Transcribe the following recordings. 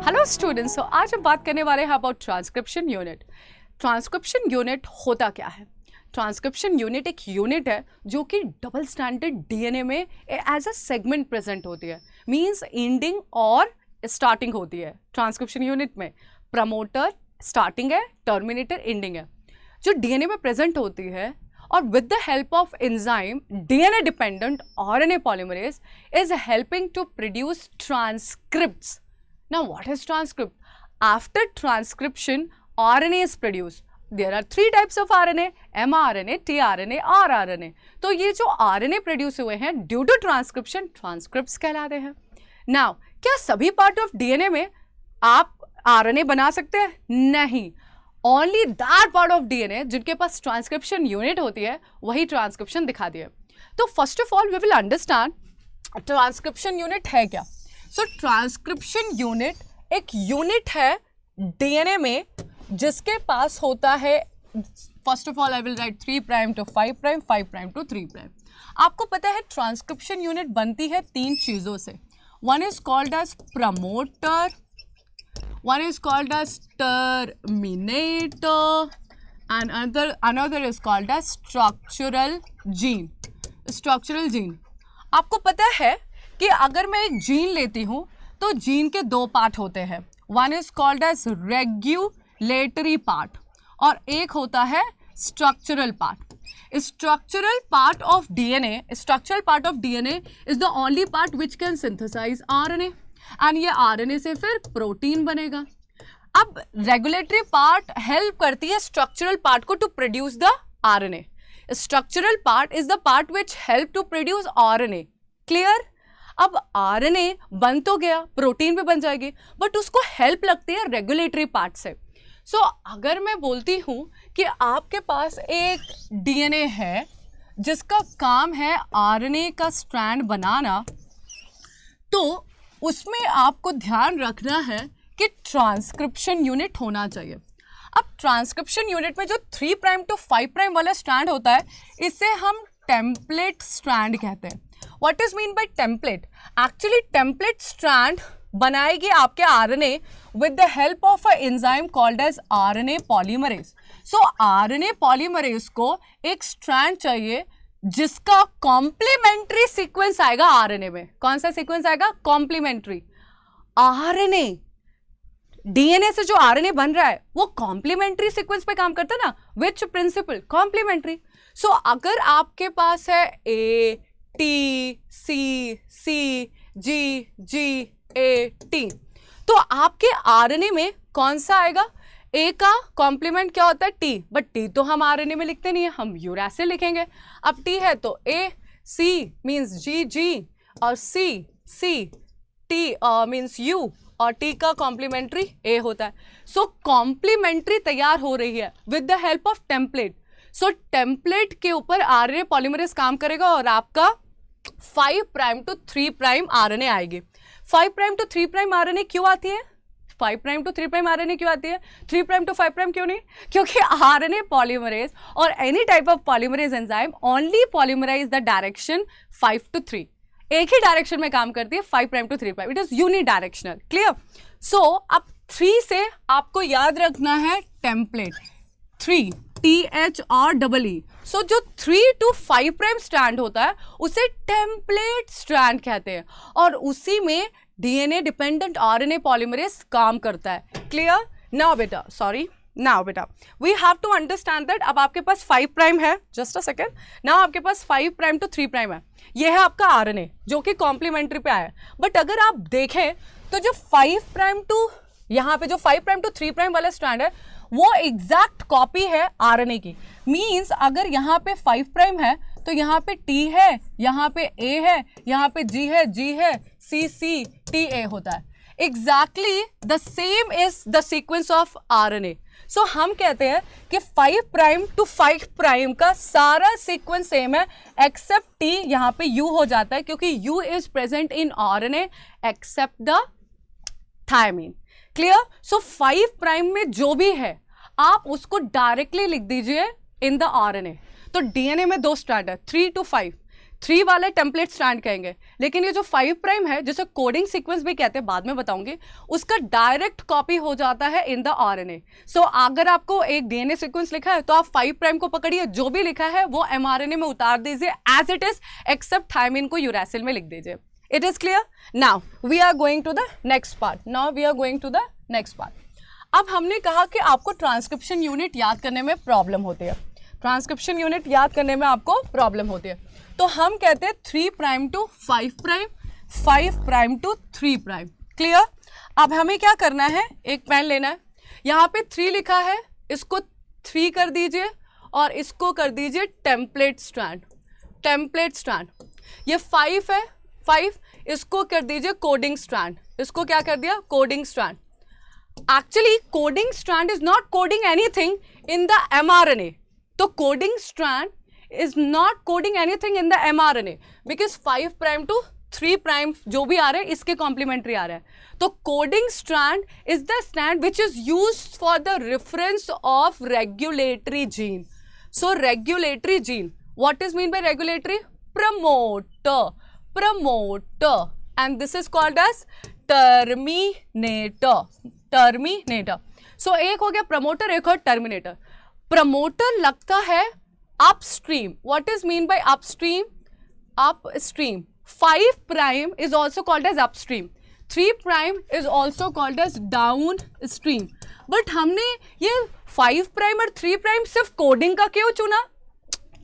Hello students, आज हम बात करने वाले हैं about transcription unit. Transcription unit होता क्या है? ट्रांसक्रिप्शन यूनिट एक यूनिट है जो कि डबल स्टैंडर्ड डीएनए में एज अ सेगमेंट प्रेजेंट होती है, मींस एंडिंग और स्टार्टिंग होती है। ट्रांसक्रिप्शन यूनिट में प्रमोटर स्टार्टिंग है, टर्मिनेटर एंडिंग है, जो डीएनए में प्रेजेंट होती है। और with the help of enzyme DNA dependent RNA polymerase is helping to produce transcripts. Now, what is transcript? After transcription, RNA is produced. There are three types of RNA: mRNA, tRNA, rRNA. तो ये जो RNA produce हुए हैं due to transcription, transcripts कहलाते हैं. Now, क्या सभी part of DNA में आप RNA बना सकते हैं? नहीं. Only that part of DNA जिनके पास ट्रांसक्रिप्शन यूनिट होती है वही ट्रांसक्रिप्शन दिखाती है. तो first of all we will understand transcription unit है क्या. सो ट्रांसक्रिप्शन यूनिट एक यूनिट है डीएनए में जिसके पास होता है, first of all I will write 3 prime to 5 prime, 5 prime to 3 prime. आपको पता है ट्रांसक्रिप्शन यूनिट बनती है तीन चीज़ों से. One is called as promoter, one is called as terminator and another is called as structural gene. Structural gene, आपको पता है कि अगर मैं एक जीन लेती हूं तो जीन के दो पार्ट होते हैं. One is called as regulatory part और एक होता है structural part. Structural part of DNA is the only part which can synthesize RNA and ये आरएनए से फिर प्रोटीन बनेगा. अब रेगुलेटरी पार्ट हेल्प करती है स्ट्रक्चरल पार्ट को to produce the RNA. Structural part is the part which help to produce RNA. Clear? अब RNA बन तो गया, प्रोटीन भी बन जाएगी, बट उसको हेल्प लगती है रेगुलेटरी पार्ट से. सो अगर मैं बोलती हूं कि आपके पास एक डीएनए है जिसका काम है आरएनए का स्ट्रैंड बनाना, तो उसमें आपको ध्यान रखना है कि ट्रांसक्रिप्शन यूनिट होना चाहिए. अब ट्रांसक्रिप्शन यूनिट में जो 3 प्राइम टू 5 प्राइम वाला स्ट्रैंड होता है इसे हम टेम्पलेट स्ट्रैंड कहते हैं. What is mean by template? Actually, template strand बनाएगी आपके RNA with the help of a enzyme called as RNA polymerase. So RNA polymerase को एक strand चाहिए जिसका complementary sequence आएगा RNA में. कौन सा sequence आएगा? Complementary. RNA DNA से जो RNA बन रहा है वो complementary sequence पे काम करता है ना. Which principle? Complementary. So अगर आपके पास है A T C C G G A T, तो आपके आरएनए में कौन सा आएगा? ए का कॉम्प्लीमेंट क्या होता है? टी. बट टी तो हम आरएनए में लिखते नहीं है, हम यूरैसिल लिखेंगे. अब टी है तो ए, सी मीन्स जी जी, और सी सी, टी मीन्स यू, और टी का कॉम्प्लीमेंट्री ए होता है. सो कॉम्प्लीमेंट्री तैयार हो रही है with the help of template. So template के ऊपर आरएनए पॉलीमरेज काम करेगा और आपका 5 प्राइम टू 3 प्राइम आरएनए आएगी. 5 प्राइम टू 3 प्राइम आरएनए क्यों आती है? 5 प्राइम टू 3 प्राइम आरएनए क्यों आती है? 3 प्राइम टू 5 प्राइम क्यों नहीं? क्योंकि आरएनए पॉलीमरेज और any type of polymerase enzyme only polymerise the direction 5 to 3. एक ही डायरेक्शन में काम करती है, 5 prime to 3 prime. It is unidirectional. Clear? So अब 3 से आपको याद रखना है टेम्पलेट. 3 THREE. सो जो 3 टू 5 प्राइम स्ट्रैंड होता है उसे टेम्पलेट स्ट्रैंड कहते हैं और उसी में डीएनए डिपेंडेंट आरएनए पॉलीमरेज काम करता है. क्लियर? नाउ बेटा we have to understand that. अब आपके पास 5 प्राइम है, जस्ट अ सेकेंड. नाउ आपके पास 5 प्राइम टू 3 प्राइम है. यह है आपका आरएनए जो कि कॉम्प्लीमेंट्री पे आया है. बट अगर आप देखें तो जो 5 प्राइम टू यहाँ पे जो 5 प्राइम टू 3 प्राइम वाला स्ट्रैंड है वो एग्जैक्ट कॉपी है आरएनए की. मींस अगर यहाँ पे 5 प्राइम है तो यहाँ पे T है, यहाँ पे A है, यहाँ पे G है, G है, C T A होता है. Exactly the same is the sequence of RNA. So हम कहते हैं कि 5 प्राइम टू 5 प्राइम का सारा सीक्वेंस सेम है एक्सेप्ट T यहाँ पे U हो जाता है क्योंकि U is present in RNA except the thymine. Clear? So 5 prime में जो भी है आप उसको डायरेक्टली लिख दीजिए इन द आरएनए. तो डीएनए में 2 स्ट्रैंड है, 3 टू 5. 3 वाले टेम्पलेट स्ट्रैंड कहेंगे, लेकिन ये जो 5 प्राइम है जिसे कोडिंग सीक्वेंस भी कहते हैं, बाद में बताऊंगी, उसका डायरेक्ट कॉपी हो जाता है इन द आरएनए। सो अगर आपको एक डीएनए सीक्वेंस लिखा है तो आप 5 प्राइम को पकड़िए, जो भी लिखा है वो एमआरएनए में उतार दीजिए as it is, except thymine को यूरैसिल में लिख दीजिए। It is clear? Now we are going to the next part. अब हमने कहा कि आपको ट्रांसक्रिप्शन यूनिट याद करने में प्रॉब्लम होती है, ट्रांसक्रिप्शन यूनिट याद करने में आपको प्रॉब्लम होती है, तो हम कहते हैं 3 prime to 5 prime, 5 prime to 3 prime. Clear? अब हमें क्या करना है, एक पेन लेना है, यहाँ पे 3 लिखा है, इसको 3 कर दीजिए और इसको कर दीजिए टेम्पलेट स्ट्रैंड, टेम्पलेट स्ट्रैंड। ये 5 है, 5, इसको कर दीजिए कोडिंग स्ट्रैंड, इसको क्या कर दिया, coding strand. Actually, coding strand is not coding anything in the mRNA. तो coding strand is not coding anything in the mRNA because 5 prime to 3 prime जो भी आ रहे हैं इसके complementary आ रहा है। तो coding strand is the strand which is used for the reference of regulatory gene. So regulatory gene, what is mean by regulatory? Promoter, and this is called as terminator. सो एक हो गया प्रमोटर, एक और terminator. Promoter लगता है upstream. What is mean by upstream? Upstream. 5 prime is also called as upstream, 3 prime is also called as downstream. But हमने ये 5 prime और 3 प्राइम सिर्फ कोडिंग का क्यों चुना?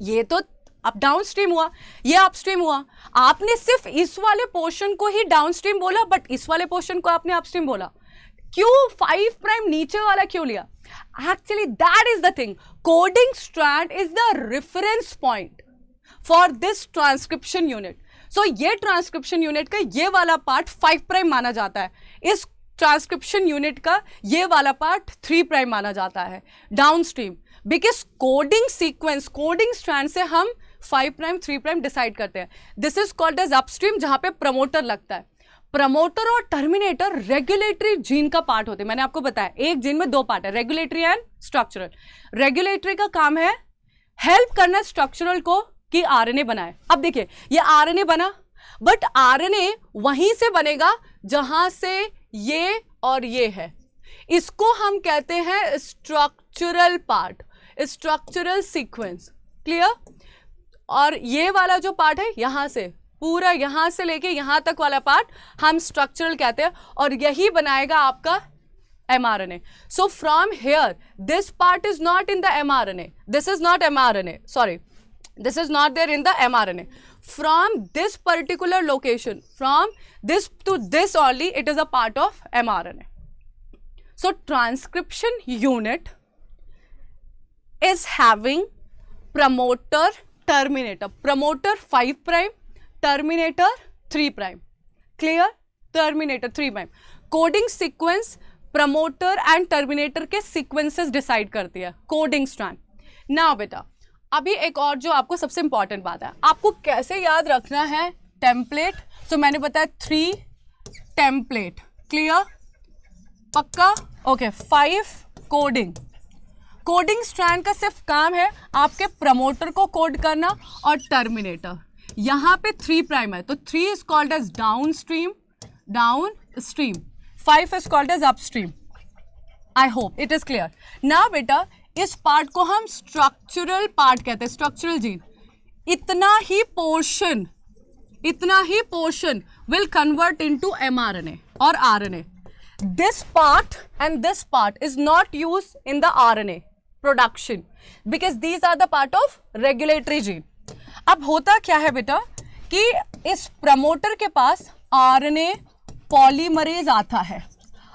ये तो अब डाउन स्ट्रीम हुआ, ये अपस्ट्रीम हुआ। आपने सिर्फ इस वाले पोर्शन को ही डाउन स्ट्रीम बोला, बट इस वाले पोर्शन को आपने अपस्ट्रीम बोला। क्यों 5 प्राइम नीचे वाला क्यों लिया? Actually that is the thing, coding strand is the reference point for this transcription unit. So ये ट्रांसक्रिप्शन यूनिट का ये वाला पार्ट 5 प्राइम माना जाता है, इस ट्रांसक्रिप्शन यूनिट का ये वाला पार्ट 3 प्राइम माना जाता है downstream, because coding sequence, coding strand से हम 5 प्राइम 3 प्राइम डिसाइड करते हैं। This is called as upstream, जहां पे प्रमोटर लगता है। प्रमोटर और टर्मिनेटर रेगुलेटरी जीन का पार्ट होते हैं। मैंने आपको बताया एक जीन में 2 पार्ट है, रेगुलेटरी एंड स्ट्रक्चरल। रेगुलेटरी का काम है हेल्प करना स्ट्रक्चरल को कि आरएनए बनाए। अब देखिए ये आरएनए बना, बट आरएनए वहीं से बनेगा जहां से ये और ये है, इसको हम कहते हैं structural part, structural sequence. Clear? और ये वाला जो पार्ट है यहां से पूरा, यहां से लेके यहां तक वाला पार्ट हम स्ट्रक्चरल कहते हैं, और यही बनाएगा आपका mRNA. So from here, this part is not in the mRNA. This is not mRNA. Sorry, this is not there in the mRNA. From this particular location, from this to this only, it is a part of mRNA. So transcription unit is having promoter, terminator. Promoter 5 prime. Terminator 3 prime. Clear? Terminator 3 prime. Coding sequence promoter and terminator के sequences decide करती है coding strand. Now बेटा अभी एक और जो आपको सबसे इंपॉर्टेंट बात है, आपको कैसे याद रखना है टेम्पलेट। तो मैंने बताया 3 टेम्पलेट। क्लियर? पक्का? ओके। 5 कोडिंग। कोडिंग स्ट्रैंड का सिर्फ काम है आपके प्रमोटर को कोड करना और टर्मिनेटर। यहां पे 3 प्राइम है तो 3 is called as downstream, 5 is called as upstream. I hope it is clear. Now बेटा इस पार्ट को हम स्ट्रक्चरल पार्ट कहते हैं, स्ट्रक्चरल जीन। इतना ही portion will convert into mRNA और RNA. This part and this part is not used in the RNA production because these are the part of regulatory gene. अब होता क्या है बेटा कि इस प्रमोटर के पास आरएनए पॉलीमरेज आता है।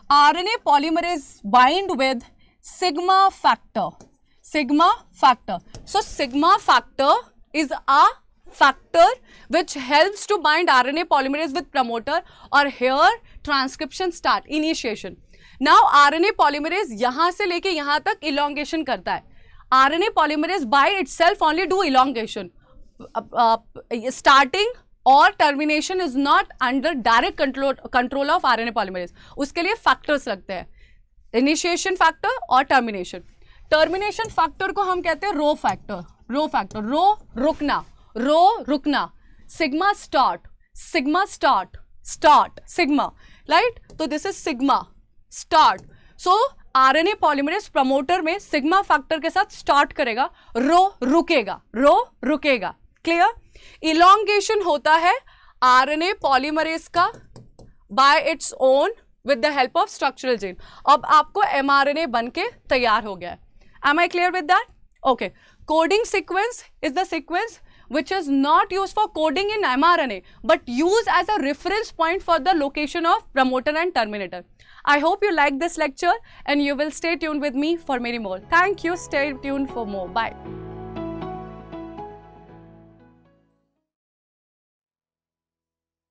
RNA polymerase bind with sigma factor. So sigma factor is a factor which helps to bind RNA polymerase with promoter, और here transcription start, initiation. Now RNA polymerase यहाँ से लेके यहाँ तक elongation करता है। RNA polymerase by itself only do elongation. Starting और termination is not under direct control of RNA polymerase. उसके लिए factors लगते हैं, initiation factor और termination. Termination factor को हम कहते हैं रो फैक्टर। रो रुकना, sigma start, sigma, right? तो this is sigma start. So RNA polymerase promoter में sigma factor के साथ start करेगा, रो रुकेगा, clear? Elongation होता है RNA polymerase का by its own with the help of structural gene. अब आपको mRNA बन के तैयार हो गया है. Am I clear with that? Okay. Coding sequence is the sequence which is not used for coding in mRNA but used as a reference point for the location of promoter and terminator. I hope you like this lecture and you will stay tuned with me for many more. Thank you. Stay tuned for more. Bye.